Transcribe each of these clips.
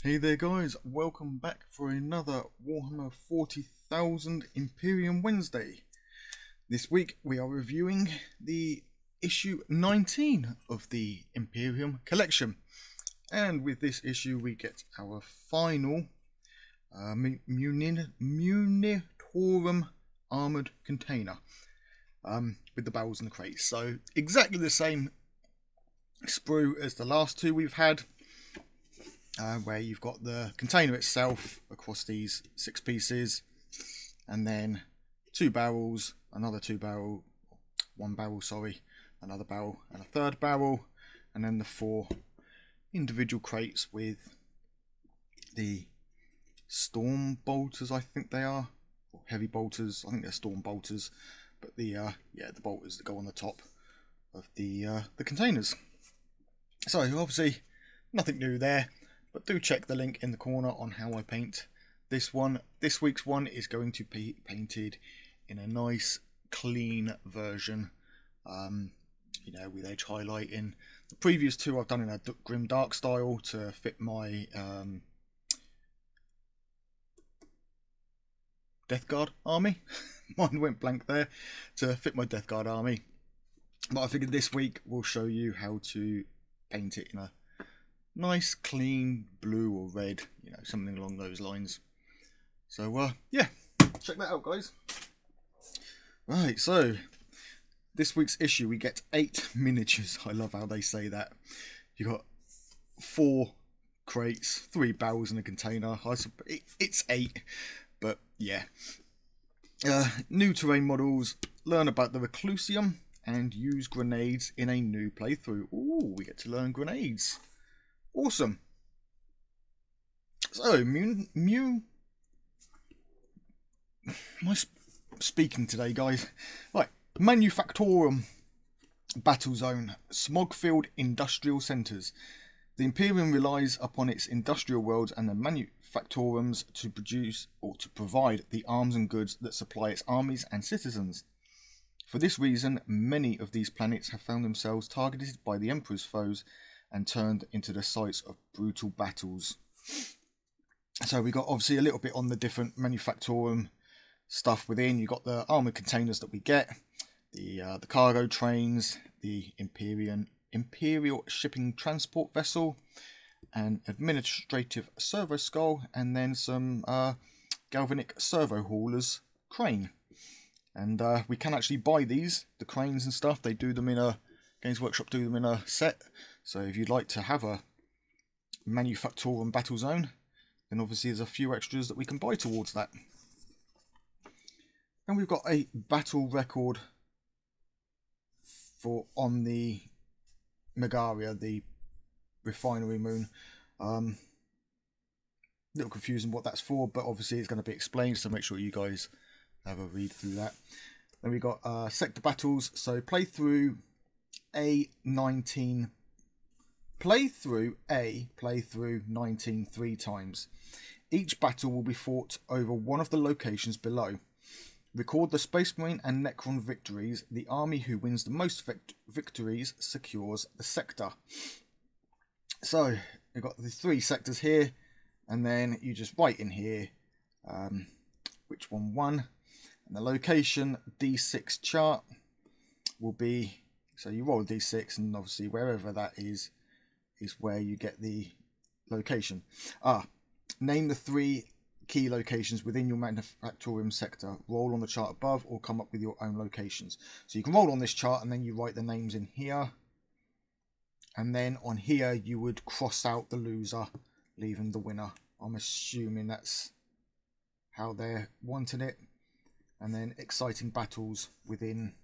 Hey there guys, welcome back for another Warhammer 40,000 Imperium Wednesday. This week we are reviewing the issue 19 of the Imperium collection. And with this issue we get our final Munitorum armoured container with the barrels and the crates. So exactly the same sprue as the last two we've had. Where you've got the container itself across these 6 pieces, and then 2 barrels, another 2 barrel, 1 barrel, sorry, another barrel, and a third barrel, and then the 4 individual crates with the storm bolters, I think they are, or heavy bolters. I think they're storm bolters, but the the bolters that go on the top of the containers. So obviously nothing new there. But do check the link in the corner on how I paint this one. This week's one is going to be painted in a nice clean version, with edge highlighting. The previous two I've done in a grim dark style to fit my Death Guard army. Mine went blank there, to fit my Death Guard army. But I figured this week we'll show you how to paint it in a nice clean blue or red, something along those lines. So yeah, check that out guys. Right, so this week's issue we get 8 miniatures. I love how they say that. You got 4 crates, 3 barrels in a container. It's 8, but yeah. New terrain models, learn about the Reclusium, and use grenades in a new playthrough. Ooh, we get to learn grenades. Awesome. So, am I speaking today, guys? Right, Manufactorum Battle Zone, Smogfield Industrial Centres. The Imperium relies upon its industrial worlds and the Manufactorums to produce or to provide the arms and goods that supply its armies and citizens. For this reason, many of these planets have found themselves targeted by the Emperor's foes and turned into the sites of brutal battles. So we got obviously a little bit on the different Manufactorum stuff within. You got the armored containers that we get, the cargo trains, the Imperial shipping transport vessel, an administrative servo skull, and then some galvanic servo haulers crane. And we can actually buy these, the cranes and stuff. They do them in a Games Workshop, do them in a set. So if you'd like to have a Manufactorum Battle Zone, then obviously there's a few extras that we can buy towards that. And we've got a battle record on the Megaria, the refinery moon. A little confusing what that's for, but obviously it's going to be explained, so make sure you guys have a read through that. Then we got sector battles. So play through A19 3 times. Each battle will be fought over one of the locations below. Record the Space Marine and Necron victories. The army who wins the most victories secures the sector. So we've got the 3 sectors here, and then you just write in here which one won, and the location D6 chart will be, so you roll a D6, and obviously wherever that is where you get the location. Name the 3 key locations within your Manufactorum sector. Roll on the chart above or come up with your own locations. So you can roll on this chart and then you write the names in here. And then on here you would cross out the loser, leaving the winner. I'm assuming that's how they're wanting it. And then exciting battles within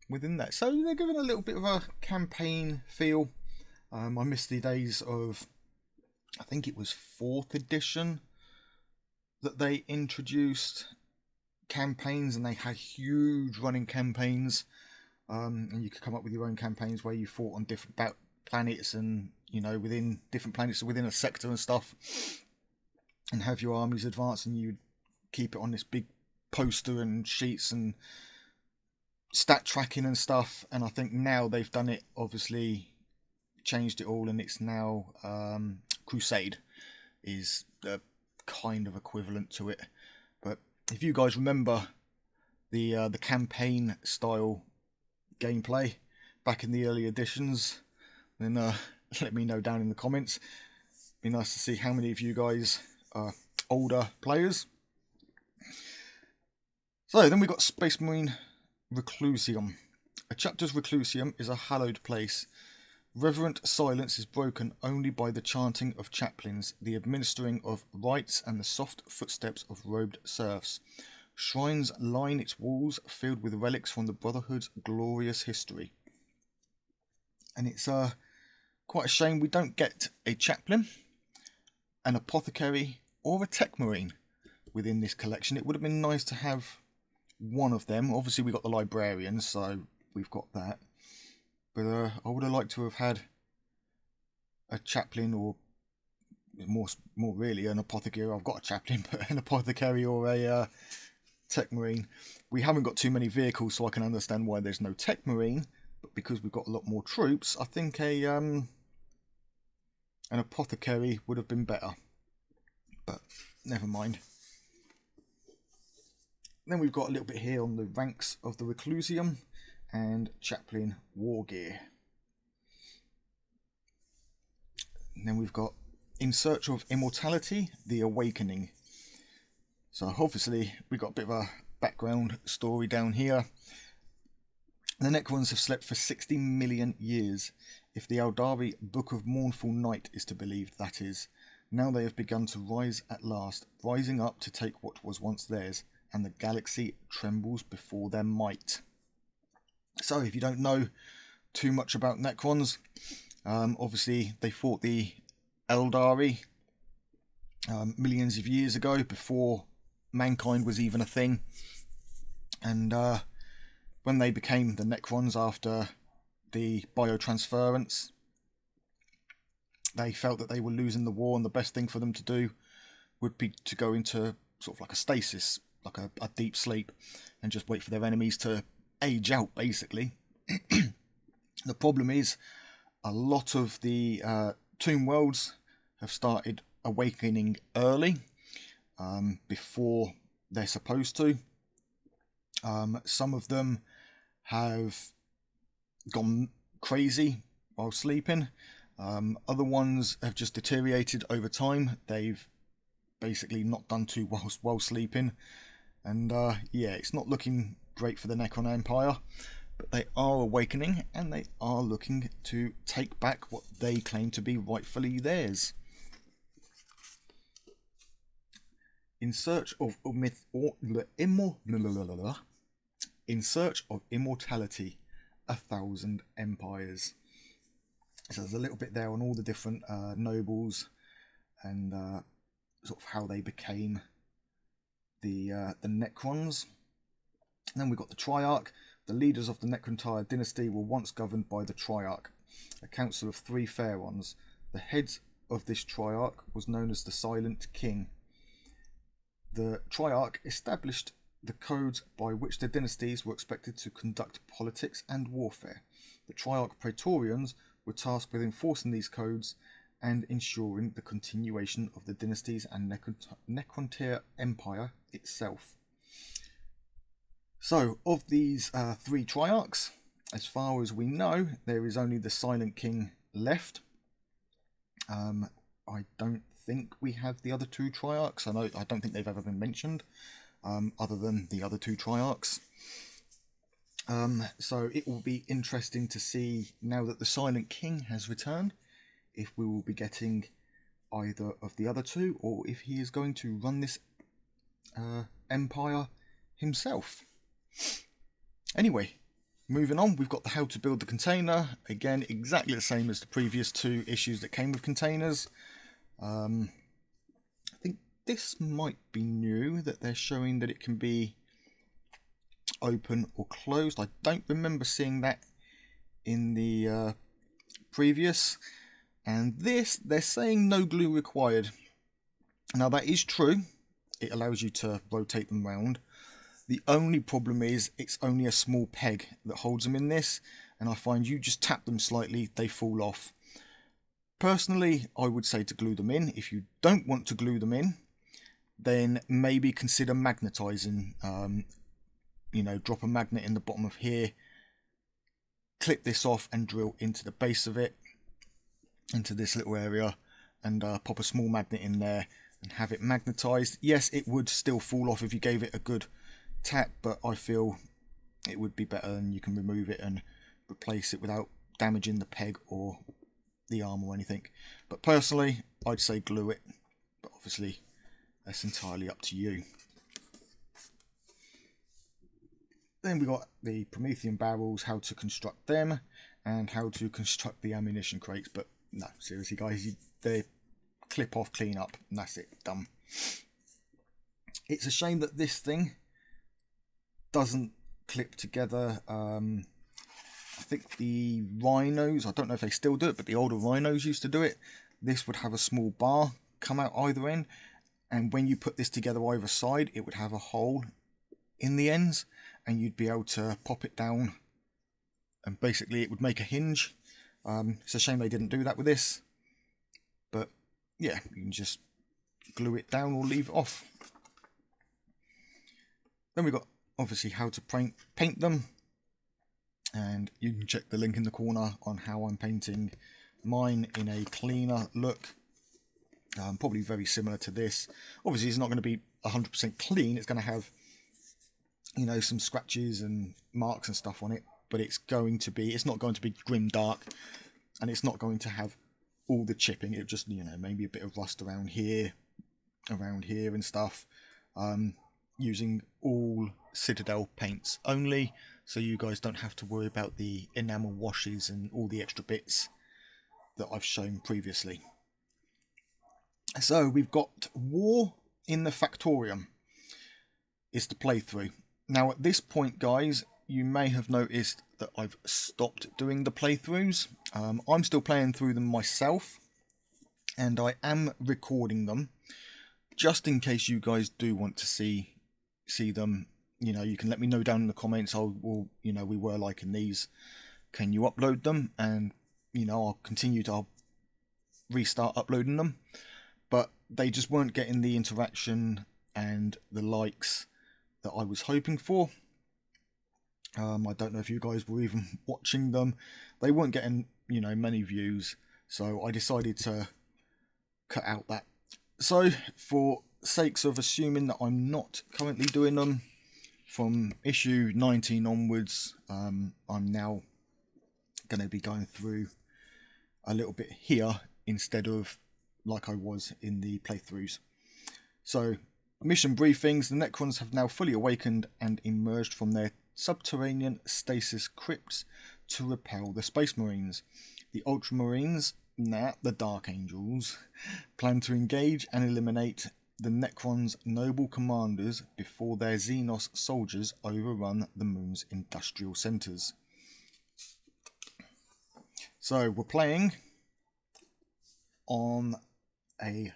that. So they're giving a little bit of a campaign feel. I miss the days of, I think it was 4th edition that they introduced campaigns, and they had huge running campaigns, and you could come up with your own campaigns where you fought on different planets, and within different planets within a sector and stuff, and have your armies advance, and you'd keep it on this big poster and sheets and stat tracking and stuff. And I think now they've done it, obviously changed it all, and it's now Crusade. is kind of equivalent to it. But if you guys remember the campaign style gameplay back in the early editions, then let me know down in the comments. Be nice to see how many of you guys are older players. So then we've got Space Marine Reclusium. A chapter's Reclusium is a hallowed place. Reverent silence is broken only by the chanting of chaplains, the administering of rites, and the soft footsteps of robed serfs. Shrines line its walls, filled with relics from the Brotherhood's glorious history. And it's quite a shame we don't get a chaplain, an apothecary, or a tech marine within this collection. It would have been nice to have one of them. Obviously we got the librarian, so we've got that. But I would have liked to have had a chaplain, or more really an apothecary. I've got a chaplain, but an apothecary or a tech marine. We haven't got too many vehicles, so I can understand why there's no tech marine. But because we've got a lot more troops, I think an apothecary would have been better. But never mind. Then we've got a little bit here on the ranks of the Reclusium and chaplain war gear. And then we've got In Search of Immortality, the Awakening. So obviously we've got a bit of a background story down here. The Necrons have slept for 60 million years, if the Eldari Book of Mournful Night is to be believed, that is. Now they have begun to rise at last, rising up to take what was once theirs, and the galaxy trembles before their might. So if you don't know too much about Necrons, obviously they fought the Eldari millions of years ago, before mankind was even a thing. And when they became the Necrons after the biotransference, they felt that they were losing the war, and the best thing for them to do would be to go into sort of like a stasis, like a deep sleep, and just wait for their enemies to age out, basically. The problem is, a lot of the tomb worlds have started awakening early, before they're supposed to. Some of them have gone crazy while sleeping. Other ones have just deteriorated over time. They've basically not done too well while sleeping. And yeah, it's not looking great for the Necron Empire. But they are awakening, and they are looking to take back what they claim to be rightfully theirs. In Search of Immortality, 1,000 Empires. So there's a little bit there on all the different nobles, and sort of how they became the Necrons. And then we've got the Triarch. The leaders of the Necrontire dynasty were once governed by the Triarch, a council of 3 pharaohs. The head of this Triarch was known as the Silent King. The Triarch established the codes by which the dynasties were expected to conduct politics and warfare. The Triarch Praetorians were tasked with enforcing these codes and ensuring the continuation of the dynasties and Necrontyre Empire itself. So, of these 3 Triarchs, as far as we know, there is only the Silent King left. I don't think we have the other 2 Triarchs. I don't think they've ever been mentioned, other than the other 2 Triarchs. So it will be interesting to see, now that the Silent King has returned, if we will be getting either of the other 2, or if he is going to run this empire himself. Anyway, moving on, we've got the How to Build the Container. Again, exactly the same as the previous 2 issues that came with containers. I think this might be new, that they're showing that it can be open or closed. I don't remember seeing that in the previous. And this, they're saying no glue required. Now that is true. It allows you to rotate them round. The only problem is it's only a small peg that holds them in this, and I find you just tap them slightly, they fall off. Personally, I would say to glue them in. If you don't want to glue them in, then maybe consider magnetizing. You know, drop a magnet in the bottom of here, clip this off and drill into the base of it, into this little area, and pop a small magnet in there and have it magnetized. Yes, it would still fall off if you gave it a good tap, but I feel it would be better, and you can remove it and replace it without damaging the peg or the arm or anything. But personally, I'd say glue it, but obviously that's entirely up to you. Then we got the Promethium Barrels, how to construct them, and how to construct the ammunition crates. But no, seriously guys, they clip off, clean up, and that's it, done. It's a shame that this thing doesn't clip together. I think the rhinos, I don't know if they still do it, but the older rhinos used to do it. This would have a small bar come out either end, and when you put this together either side, it would have a hole in the ends, and you'd be able to pop it down, and basically it would make a hinge. It's a shame they didn't do that with this, but yeah, you can just glue it down or leave it off. Then we got obviously how to paint them, and you can check the link in the corner on how I'm painting mine in a cleaner look. Probably very similar to this. Obviously it's not going to be 100% clean, it's going to have, you know, some scratches and marks and stuff on it, but it's not going to be grim dark, and it's not going to have all the chipping. It just, you know, maybe a bit of rust around here and stuff. Using all Citadel paints only, so you guys don't have to worry about the enamel washes and all the extra bits that I've shown previously. So we've got War in the Factorium is the playthrough. Now at this point guys, you may have noticed that I've stopped doing the playthroughs. I'm still playing through them myself, and I am recording them just in case you guys do want to see them. You know, you can let me know down in the comments. You know, we were liking these, can you upload them? And you know, I'll restart uploading them, but they just weren't getting the interaction and the likes that I was hoping for. I don't know if you guys were even watching them. They weren't getting, you know, many views, so I decided to cut out that. So for sakes of assuming that I'm not currently doing them, from issue 19 onwards, I'm now going to be going through a little bit here instead of like I was in the playthroughs. So, mission briefings. The Necrons have now fully awakened and emerged from their subterranean stasis crypts to repel the Space Marines. The Ultramarines, the Dark Angels, plan to engage and eliminate the Necrons' noble commanders before their Xenos soldiers overrun the moon's industrial centres. So we're playing on a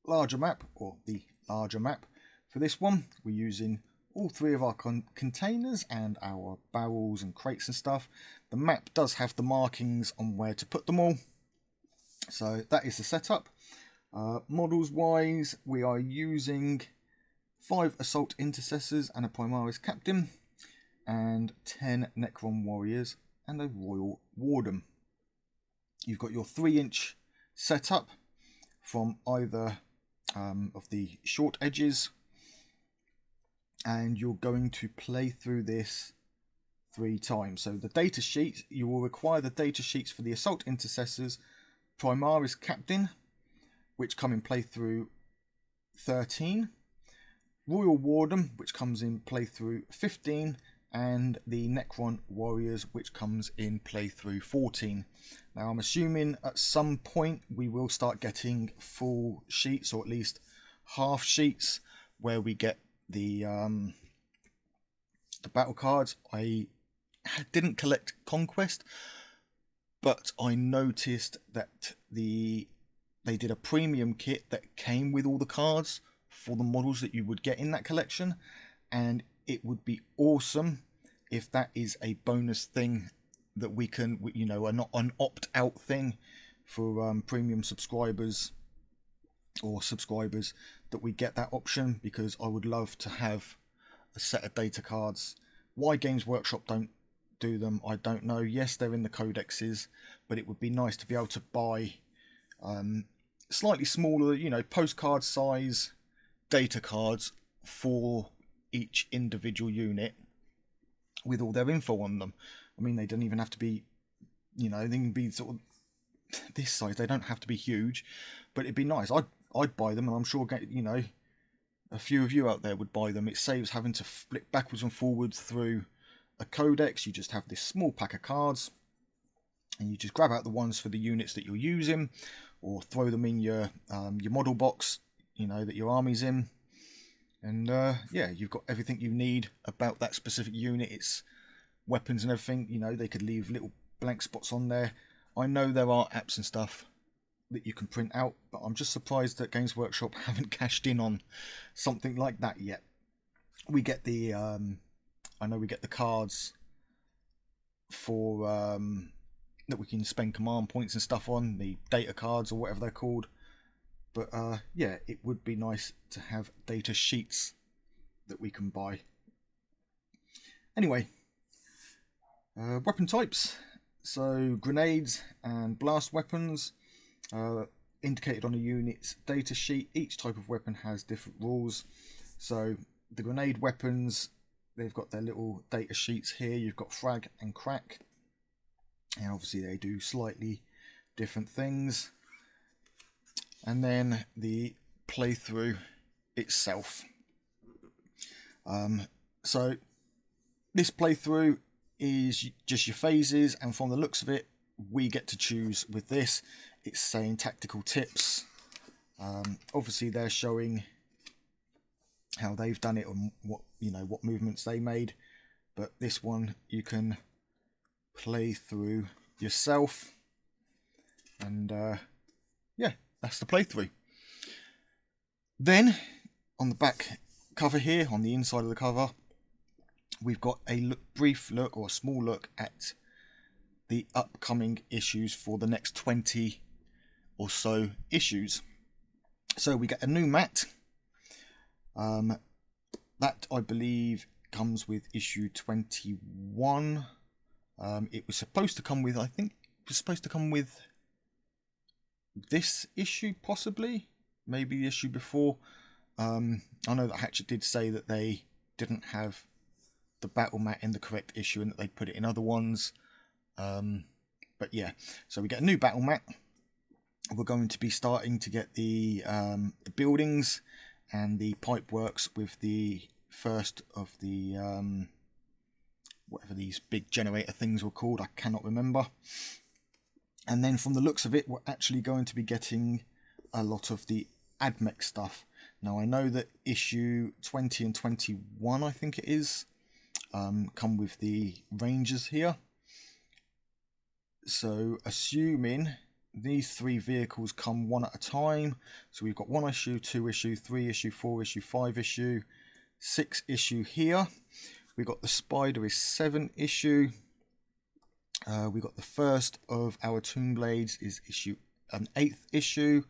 larger map, or the larger map for this one. We're using all three of our containers and our barrels and crates and stuff. The map does have the markings on where to put them all, so that is the setup. Models wise, we are using 5 Assault Intercessors and a Primaris Captain, and 10 Necron Warriors and a Royal Warden. You've got your 3-inch setup from either of the short edges, and you're going to play through this 3 times. So the data sheet, you will require the data sheets for the Assault Intercessors, Primaris Captain, which come in playthrough 13, Royal Warden, which comes in playthrough 15, and the Necron Warriors, which comes in playthrough 14. Now I'm assuming at some point we will start getting full sheets, or at least half sheets, where we get the battle cards. I didn't collect Conquest, but I noticed that they did a premium kit that came with all the cards for the models that you would get in that collection, and it would be awesome if that is a bonus thing that we can, you know, not an opt-out thing, for premium subscribers or subscribers that we get that option, because I would love to have a set of data cards. Why Games Workshop don't do them, I don't know. Yes, they're in the codexes, but it would be nice to be able to buy slightly smaller, you know, postcard size data cards for each individual unit with all their info on them. I mean, they don't even have to be, you know, they can be sort of this size. They don't have to be huge, but it'd be nice. I'd buy them, and I'm sure, you know, a few of you out there would buy them. It saves having to flip backwards and forwards through a codex. You just have this small pack of cards, and you just grab out the ones for the units that you're using, or throw them in your model box, you know, that your army's in. And yeah, you've got everything you need about that specific unit. It's weapons and everything. You know, they could leave little blank spots on there. I know there are apps and stuff that you can print out, but I'm just surprised that Games Workshop haven't cashed in on something like that yet. We get the I know we get the cards for that we can spend command points and stuff on, the data cards or whatever they're called. But yeah, it would be nice to have data sheets that we can buy. Anyway, weapon types. So grenades and blast weapons indicated on a unit's data sheet. Each type of weapon has different rules. So the grenade weapons, they've got their little data sheets here. You've got frag and crack, and obviously they do slightly different things. And then the playthrough itself. So this playthrough is just your phases, and from the looks of it, we get to choose with this. It's saying tactical tips. Obviously they're showing how they've done it and what, you know, what movements they made, but this one you can play through yourself. And yeah, that's the playthrough. Then on the back cover here, on the inside of the cover, we've got a brief look, or a small look, at the upcoming issues for the next 20 or so issues. So we get a new mat. That, I believe, comes with issue 21. It was supposed to come with, I think it was supposed to come with this issue, possibly, maybe the issue before. I know that Hatchet did say that they didn't have the battle mat in the correct issue and that they'd put it in other ones. But yeah, so we get a new battle mat. We're going to be starting to get the buildings and the pipe works with the first of the whatever these big generator things were called, I cannot remember. And then from the looks of it, we're actually going to be getting a lot of the AdMech stuff. Now I know that issue 20 and 21, I think it is, come with the Rangers here. So assuming these three vehicles come one at a time, so we've got 1 issue, 2 issue, 3 issue, 4 issue, 5 issue, 6 issue here. We've got the Spider is 7 issue. We've got the first of our Tomb Blades is issue an 8th issue.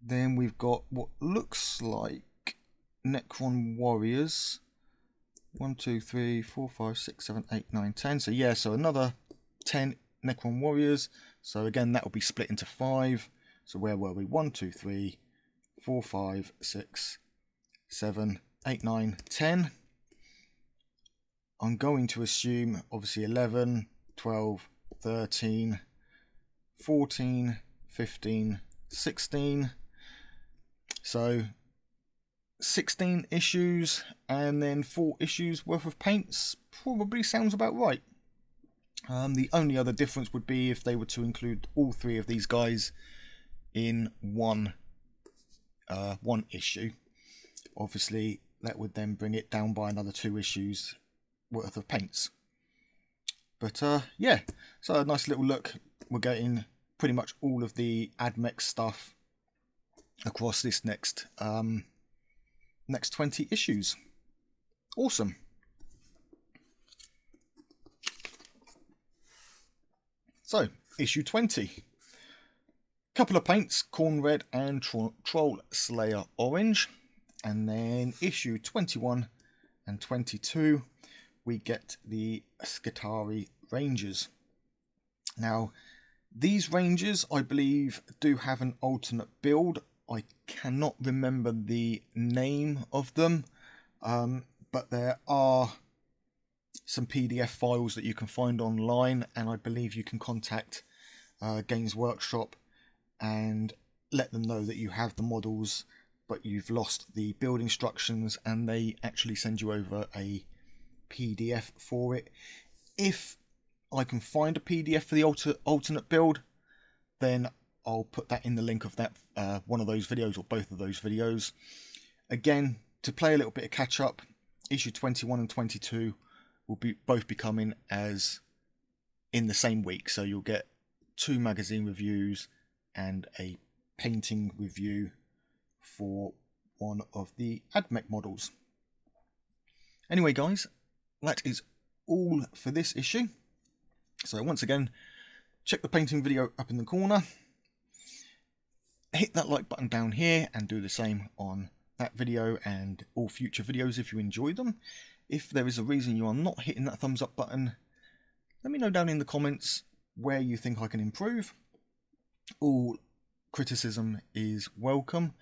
Then we've got what looks like Necron Warriors. 1, 2, 3, 4, 5, 6, 7, 8, 9, 10. So yeah, so another 10 Necron Warriors. So again, that will be split into 5. So where were we? 1, 2, 3, 4, 5, 6, 7, 8, 9, 10. I'm going to assume obviously 11, 12, 13, 14, 15, 16. So 16 issues and then 4 issues worth of paints probably sounds about right. The only other difference would be if they were to include all 3 of these guys in one issue. Obviously that would then bring it down by another 2 issues worth of paints. But yeah, so a nice little look. We're getting pretty much all of the AdMech stuff across this next 20 issues. Awesome. So issue 20. Couple of paints, Corn Red and Troll Slayer Orange. And then issue 21 and 22, we get the Skitarii Rangers. Now, these Rangers, I believe, do have an alternate build. I cannot remember the name of them, but there are some PDF files that you can find online, and I believe you can contact Games Workshop and let them know that you have the models but you've lost the build instructions, and they actually send you over a PDF for it. If I can find a PDF for the alternate build, then I'll put that in the link of that one of those videos or both of those videos. Again, to play a little bit of catch up, issue 21 and 22 will both be coming as in the same week, so you'll get 2 magazine reviews and a painting review for one of the AdMech models. Anyway guys, that is all for this issue. So once again, check the painting video up in the corner, hit that like button down here, and do the same on that video and all future videos if you enjoy them. If there is a reason you are not hitting that thumbs up button, let me know down in the comments where you think I can improve. All criticism is welcome,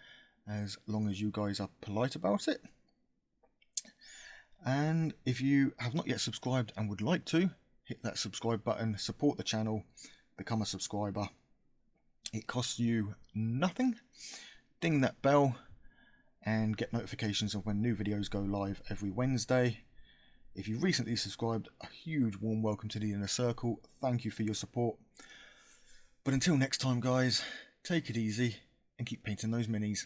as long as you guys are polite about it. And if you have not yet subscribed and would like to, hit that subscribe button, support the channel, become a subscriber. It costs you nothing. Ding that bell and get notifications of when new videos go live every Wednesday. If you recently subscribed, a huge warm welcome to the inner circle. Thank you for your support. But until next time guys, take it easy and keep painting those minis.